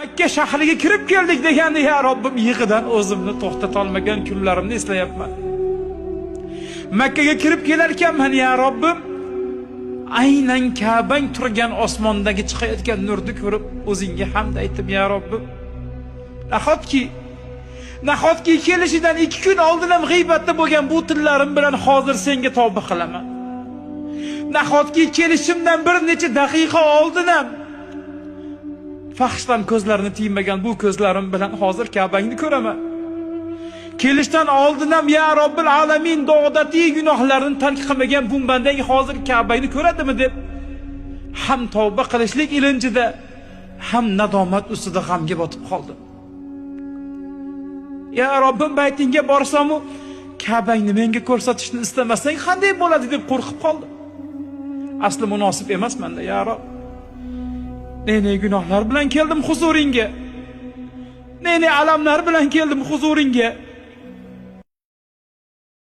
Makka shahriga kirib keldik deganda ya Robbim yig'idan o'zimni to'xtata olmagan kunlarimni eslayapman. Makkaga kirib kelar ekanman ya Robbim, aynan Ka'bang turgan osmondagi chiqayotgan nurni ko'rib o'zingga hamd aytdim ya Robbim. Nahotki kelishidan 2 kun oldin ham g'iybatda bo'lgan bu tillarim bilan hozir senga tavba qilaman. Nahotki kelishimdan bir necha daqiqa oldin ham fahshdan ko'zlarini tiymagan bu ko'zlarim bilan hozir Ka'bangni ko'raman. Kelishdan oldin ham ya Robbil alamin odatiy gunohlarini tark qilmagan bu bandang hozir Ka'bangni ko'radimi deb ham tavba qilishlik ilinjida, ham nadomat ustida g'amga botib qoldim. Ya Robbim, baytingga borsam, Ka'bangni menga ko'rsatishni istamasang qanday bo'ladi deb qo'rqib qoldim. Asli munosib emas menda ya Rob. Ne gunohlar bilan keldim huzuringga. Ne alamlar bilan keldim huzuringga.